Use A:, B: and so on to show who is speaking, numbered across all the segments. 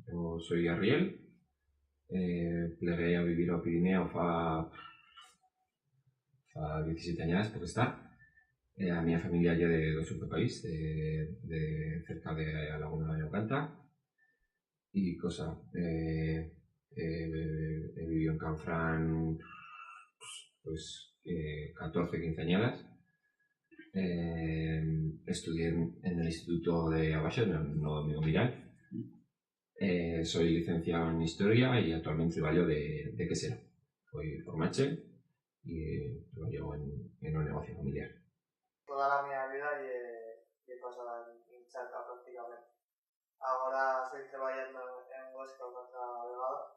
A: Eu soy Arriel, pleguei a vivir ao Pirineo fa 17 años, porque está. A miña familia lle do sur do país, de cerca de a Laguna de Ocanta. E cosa, he vivido en Canfrán pues 14, 15 añadas. Estudié en el Instituto de Abaixo, no Domingo Miral. Soy licenciado en Historia y actualmente traballo de quesero. Foi formache e traballo en un negocio familiar.
B: Toda la miña vida lle pasada en Charca prácticamente. Agora estoy traballando en Huesca contra a Vegada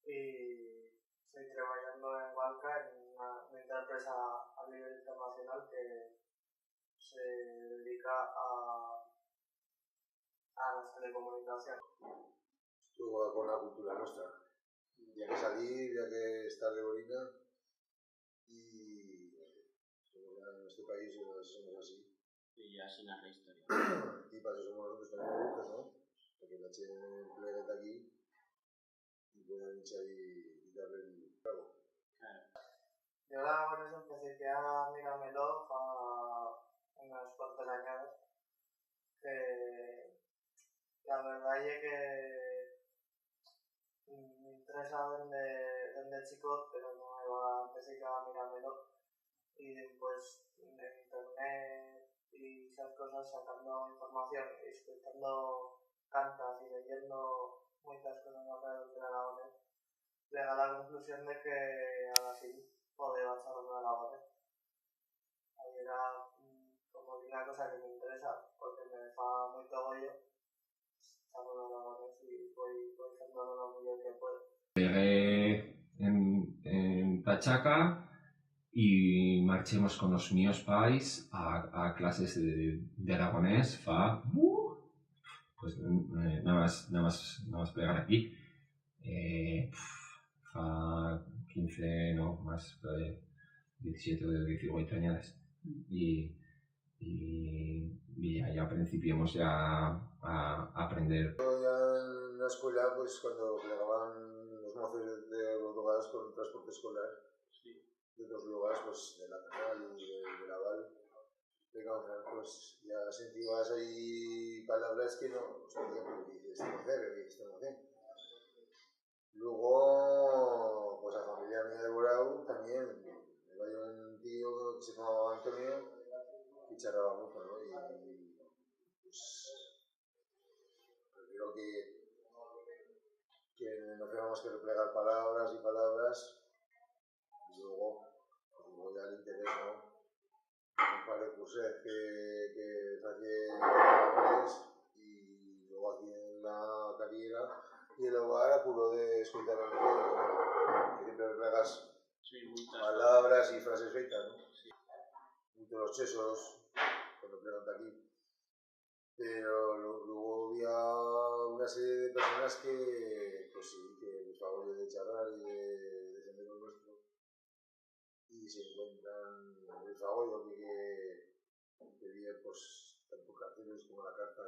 B: e estoy traballando en Hualca en unha empresa a nivel internacional que se dedica a las telecomunicaciones.
C: Estuvo con la cultura nuestra. Ya que salir, ya que estar de bonita y en este país somos así.
D: Y así narra historia.
C: Y para eso somos nosotros también adultos, ¿no? Porque la che plegueta aquí y pueden echar y darle el trago.
D: Claro.
B: Yo ahora por eso empecé a mirármelo a unas cuantas añadas que la verdad es que me interesa desde chico, pero no me va a empezar a mirármelo y después en internet y esas cosas sacando información, escuchando cantas y leyendo muchas cosas alrededor del Aragonés, llega a la conclusión de que ahora sí podría echar el Aragonés. Ahí era como una cosa que me interesa porque me fa muy togollo echar el Aragonés y voy haciendo lo mejor que puedo.
A: Llegué en Tachaca y marchemos con los míos pais a clases de aragonés pues nada más pegar aquí fa 15, no, más 17 o 18 años y ya principiamos ya a aprender.
C: Ya en la escuela, pues cuando plegaban los mozos de los lugares con transporte escolar, sí, de dos lugares, pues de la Canal y de Laval, pues ya sentías ahí palabras que no, Luego, pues la familia mía de Borau también, había un tío que se llamaba Antonio que charraba mucho, ¿no? Y pues creo que no teníamos que replegar palabras y palabras y luego ya el interés, ¿no? Un par de cursos que hacía japonés y luego aquí en la carrera y luego ahora puro de escuchar a los niños, ¿no? Que siempre replegas palabras y frases feitas, ¿no? Sí. Muchos los chesos cuando plegan aquí. Pero luego había una serie de personas que, pues sí, que les favor de charlar y de defender lo nuestro y se encuentran el favor que viene pues tanto carteles como la carta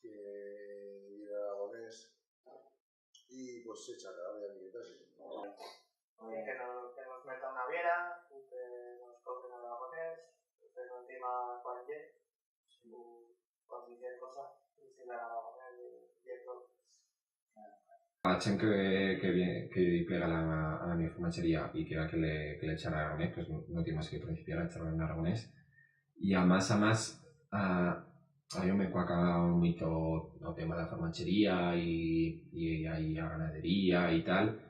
C: que viene aragonés y pues se charla de amiguetas.
B: Que nos meta una viera, que nos cogen aragonés, que nos encima cualquier cualquier cosa y si la aragonés y eso.
A: La chen que plega a la mi formachería y quiera que le echara aragonés, pues no tiene más que principiar a echarlo en aragonés. Y además, a yo me cuaca mucho el tema de la formachería y a ganadería y tal.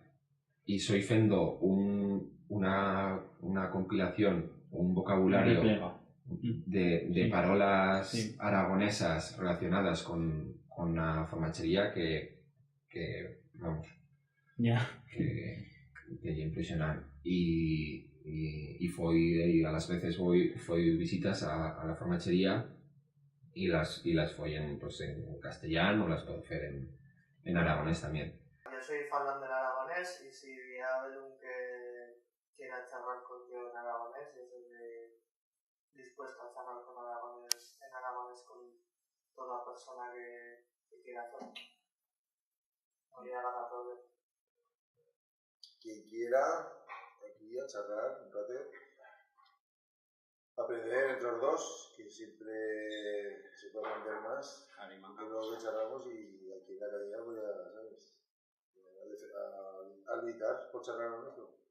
A: Y soy fendo una compilación, un vocabulario de parolas sí, aragonesas relacionadas con la formachería que vamos, que é impresionante. Y a las veces fui visitas a la formachería y las fui pues, en castellano, las puedo hacer en aragonés también.
B: Yo soy fan del aragonés y si hay algún que quiera charlar contigo en aragonés, yo estoy dispuesto a charlar en aragonés con toda persona que quiera hacer. Voy a la profe.
C: Quien quiera, aquí a charlar un rato. Aprender entre los dos, que siempre se puede aprender más de lo que charlamos, y aquí en la academia voy a, ¿sabes? A arbitrar por charlar con esto.